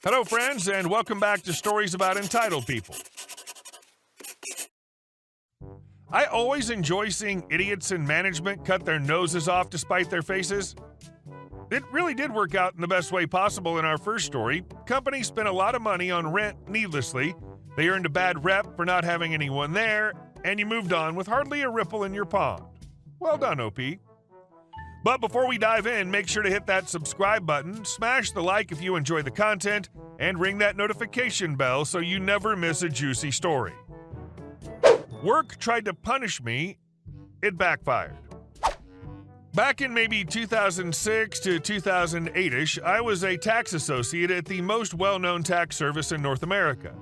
Hello, friends, and welcome back to Stories About Entitled People. I always enjoy seeing idiots in management cut their noses off to spite their faces. It really did work out in the best way possible in our first story. Companies spent a lot of money on rent needlessly. They earned a bad rep for not having anyone there, and you moved on with hardly a ripple in your pond. Well done, OP. But before we dive in, make sure to hit that subscribe button, smash the like if you enjoy the content, and ring that notification bell so you never miss a juicy story. Work tried to punish me. It backfired. Back in maybe 2006 to 2008-ish, I was a tax associate at the most well-known tax service in North America.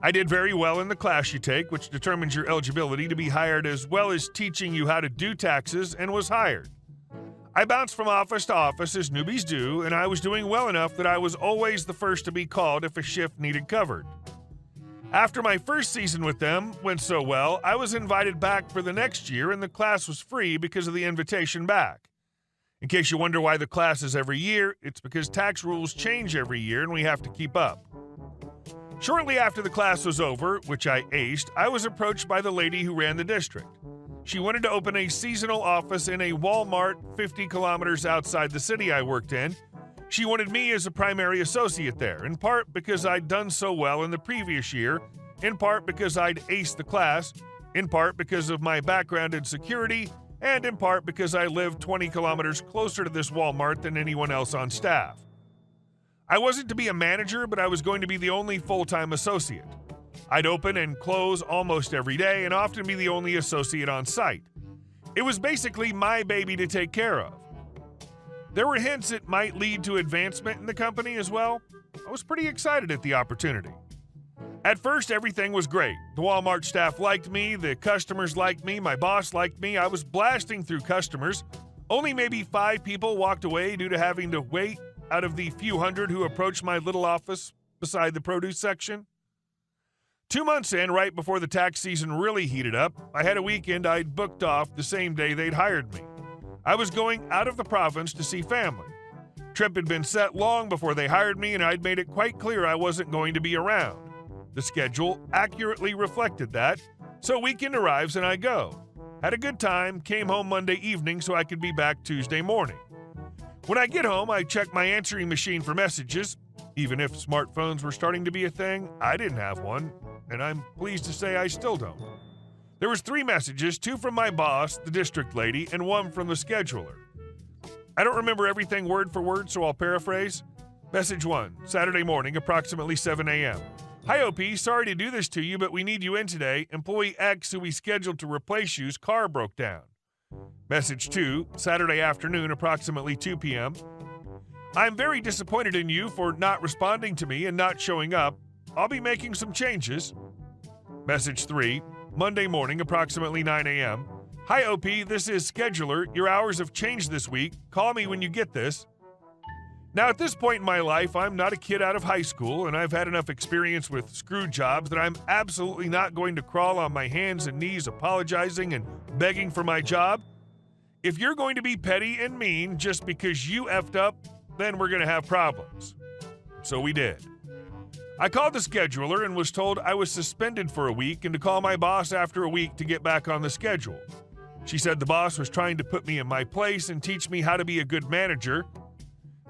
I did very well in the class you take, which determines your eligibility to be hired as well as teaching you how to do taxes, and was hired. I bounced from office to office as newbies do, and I was doing well enough that I was always the first to be called if a shift needed covered. After my first season with them went so well, I was invited back for the next year, and the class was free because of the invitation back. In case you wonder why the class is every year, it's because tax rules change every year and we have to keep up. Shortly after the class was over, which I aced, I was approached by the lady who ran the district. She wanted to open a seasonal office in a Walmart 50 kilometers outside the city I worked in. She wanted me as a primary associate there, in part because I'd done so well in the previous year, in part because I'd aced the class, in part because of my background in security, and in part because I lived 20 kilometers closer to this Walmart than anyone else on staff. I wasn't to be a manager, but I was going to be the only full-time associate. I'd open and close almost every day and often be the only associate on site. It was basically my baby to take care of. There were hints it might lead to advancement in the company as well. I was pretty excited at the opportunity. At first, everything was great. The Walmart staff liked me, the customers liked me, my boss liked me. I was blasting through customers. Only maybe 5 people walked away due to having to wait out of the few hundred who approached my little office beside the produce section. 2 months in, right before the tax season really heated up, I had a weekend I'd booked off the same day they'd hired me. I was going out of the province to see family. Trip had been set long before they hired me, and I'd made it quite clear I wasn't going to be around. The schedule accurately reflected that, so weekend arrives and I go. Had a good time, came home Monday evening so I could be back Tuesday morning. When I get home, I check my answering machine for messages. Even if smartphones were starting to be a thing, I didn't have one, and I'm pleased to say I still don't. There was 3 messages, 2 from my boss, the district lady, and 1 from the scheduler. I don't remember everything word for word, so I'll paraphrase. Message 1, Saturday morning, approximately 7 a.m. Hi, OP, sorry to do this to you, but we need you in today. Employee X, who we scheduled to replace you's car broke down. Message 2, Saturday afternoon, approximately 2 p.m. I'm very disappointed in you for not responding to me and not showing up. I'll be making some changes. Message 3, Monday morning, approximately 9 a.m. Hi, OP, this is Scheduler. Your hours have changed this week. Call me when you get this. Now, at this point in my life, I'm not a kid out of high school, and I've had enough experience with screw jobs that I'm absolutely not going to crawl on my hands and knees apologizing and begging for my job. If you're going to be petty and mean just because you effed up, then we're going to have problems. So we did. I called the scheduler and was told I was suspended for a week and to call my boss after a week to get back on the schedule. She said the boss was trying to put me in my place and teach me how to be a good manager.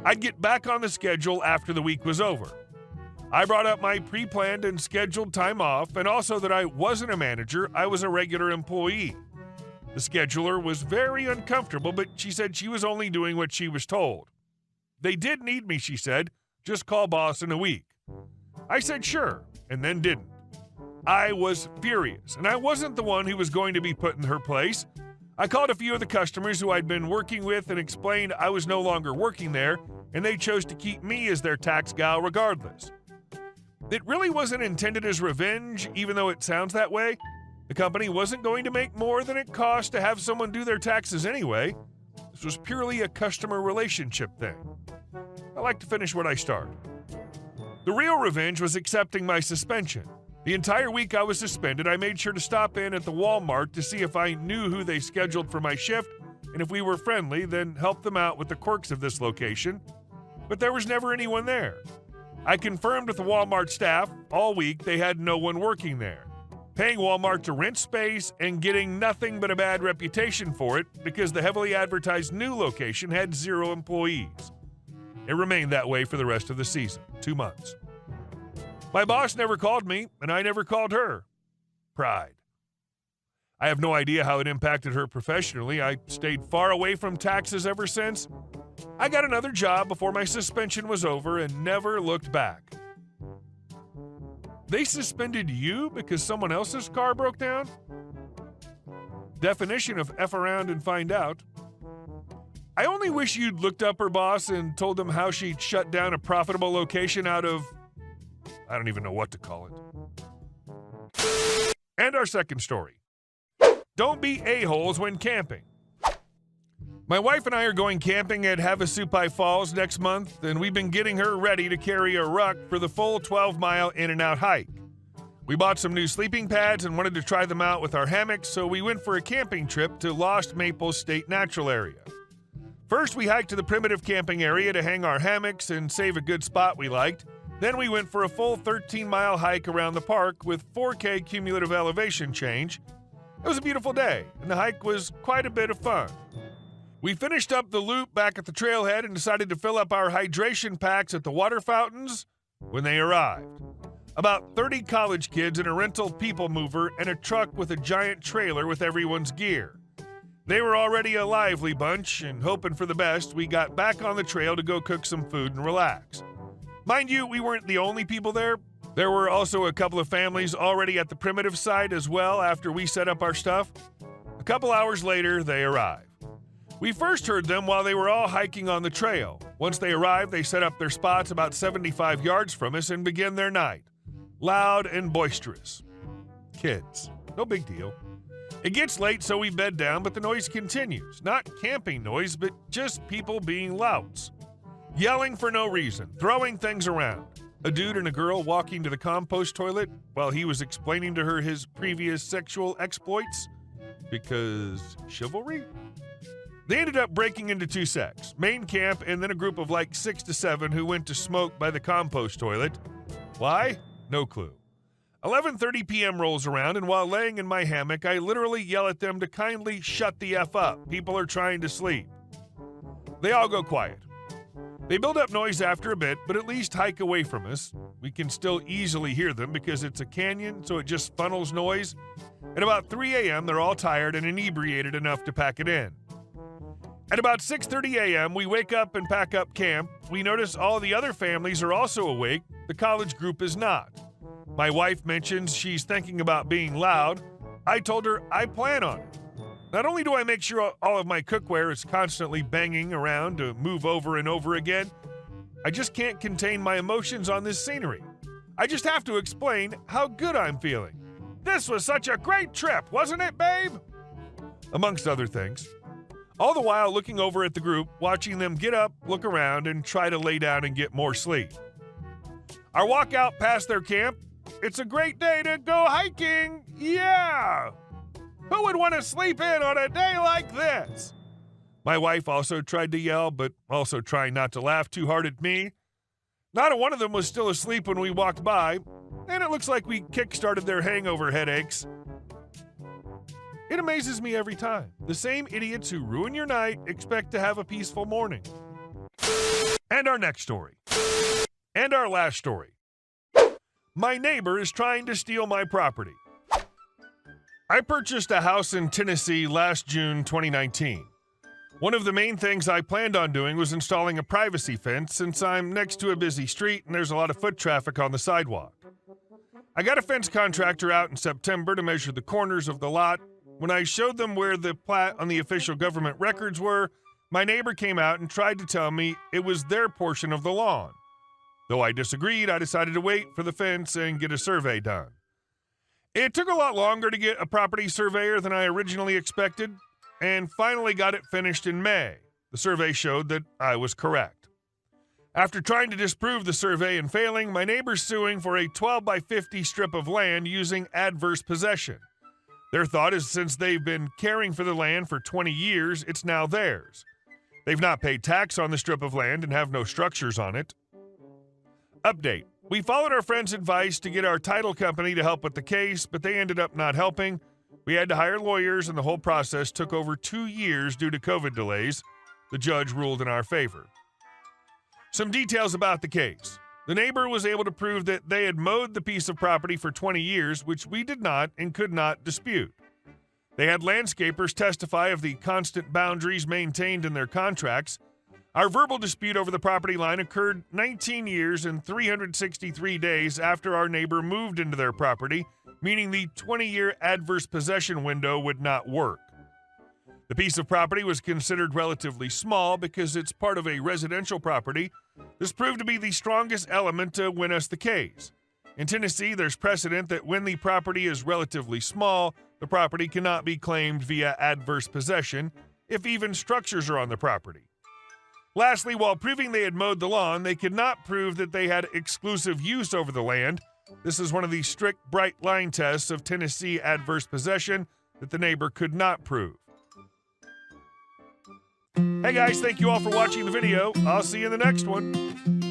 I'd get back on the schedule after the week was over. I brought up my pre-planned and scheduled time off, and also that I wasn't a manager, I was a regular employee. The scheduler was very uncomfortable, but she said she was only doing what she was told. They did need me, she said. Just call boss in a week. I said sure, and then didn't. I was furious, and I wasn't the one who was going to be put in her place. I called a few of the customers who I'd been working with and explained I was no longer working there, and they chose to keep me as their tax gal regardless. It really wasn't intended as revenge, even though it sounds that way. The company wasn't going to make more than it cost to have someone do their taxes anyway. This was purely a customer relationship thing. I like to finish what I start. The real revenge was accepting my suspension. The entire week I was suspended, I made sure to stop in at the Walmart to see if I knew who they scheduled for my shift, and if we were friendly, then help them out with the quirks of this location. But there was never anyone there. I confirmed with the Walmart staff all week they had no one working there, paying Walmart to rent space and getting nothing but a bad reputation for it because the heavily advertised new location had 0 employees. It remained that way for the rest of the season, 2 months. My boss never called me, and I never called her. Pride. I have no idea how it impacted her professionally. I stayed far away from taxes ever since. I got another job before my suspension was over and never looked back. They suspended you because someone else's car broke down? Definition of F around and find out. I only wish you'd looked up her boss and told them how she'd shut down a profitable location out of... I don't even know what to call it. And our second story. Don't be a-holes when camping. My wife and I are going camping at Havasupai Falls next month, and we've been getting her ready to carry a ruck for the full 12-mile in-and-out hike. We bought some new sleeping pads and wanted to try them out with our hammocks, so we went for a camping trip to Lost Maples State Natural Area. First, we hiked to the primitive camping area to hang our hammocks and save a good spot we liked. Then we went for a full 13-mile hike around the park with 4K cumulative elevation change. It was a beautiful day, and the hike was quite a bit of fun. We finished up the loop back at the trailhead and decided to fill up our hydration packs at the water fountains when they arrived. About 30 college kids in a rental people mover and a truck with a giant trailer with everyone's gear. They were already a lively bunch, and hoping for the best, we got back on the trail to go cook some food and relax. Mind you, we weren't the only people there. There were also a couple of families already at the primitive site as well after we set up our stuff. A couple hours later, they arrived. We first heard them while they were all hiking on the trail. Once they arrived, they set up their spots about 75 yards from us and began their night. Loud and boisterous. Kids. No big deal. It gets late, so we bed down, but the noise continues. Not camping noise, but just people being louts. Yelling for no reason, throwing things around. A dude and a girl walking to the compost toilet while he was explaining to her his previous sexual exploits. Because chivalry? They ended up breaking into 2 sects, main camp and then a group of like 6 to 7 who went to smoke by the compost toilet. Why? No clue. 11:30 p.m. rolls around, and while laying in my hammock, I literally yell at them to kindly shut the F up. People are trying to sleep. They all go quiet. They build up noise after a bit, but at least hike away from us. We can still easily hear them because it's a canyon, so it just funnels noise. At about 3 a.m., they're all tired and inebriated enough to pack it in. At about 6:30 a.m., we wake up and pack up camp. We notice all the other families are also awake. The college group is not. My wife mentions she's thinking about being loud. I told her I plan on it. Not only do I make sure all of my cookware is constantly banging around to move over and over again, I just can't contain my emotions on this scenery. I just have to explain how good I'm feeling. This was such a great trip, wasn't it, babe? Amongst other things. All the while looking over at the group, watching them get up, look around, and try to lay down and get more sleep. Our walk out past their camp. It's a great day to go hiking. Yeah! Who would want to sleep in on a day like this? My wife also tried to yell, but also trying not to laugh too hard at me. Not one of them was still asleep when we walked by, and it looks like we kick-started their hangover headaches. It amazes me every time. The same idiots who ruin your night expect to have a peaceful morning. And our next story. And our last story. My neighbor is trying to steal my property. I purchased a house in Tennessee last June 2019. One of the main things I planned on doing was installing a privacy fence since I'm next to a busy street and there's a lot of foot traffic on the sidewalk. I got a fence contractor out in September to measure the corners of the lot. When I showed them where the plat on the official government records were, my neighbor came out and tried to tell me it was their portion of the lawn. Though I disagreed, I decided to wait for the fence and get a survey done. It took a lot longer to get a property surveyor than I originally expected, and finally got it finished in May. The survey showed that I was correct. After trying to disprove the survey and failing, my neighbor's suing for a 12 by 50 strip of land using adverse possession. Their thought is since they've been caring for the land for 20 years, it's now theirs. They've not paid tax on the strip of land and have no structures on it. Update. We followed our friend's advice to get our title company to help with the case, but they ended up not helping. We had to hire lawyers, and the whole process took over 2 years due to COVID delays. The judge ruled in our favor. Some details about the case. The neighbor was able to prove that they had mowed the piece of property for 20 years, which we did not and could not dispute. They had landscapers testify of the constant boundaries maintained in their contracts. Our verbal dispute over the property line occurred 19 years and 363 days after our neighbor moved into their property, meaning the 20-year adverse possession window would not work. The piece of property was considered relatively small because it's part of a residential property. This proved to be the strongest element to win us the case. In Tennessee, there's precedent that when the property is relatively small, the property cannot be claimed via adverse possession if even structures are on the property. Lastly, while proving they had mowed the lawn, they could not prove that they had exclusive use over the land. This is one of the strict bright line tests of Tennessee adverse possession that the neighbor could not prove. Hey guys, thank you all for watching the video. I'll see you in the next one.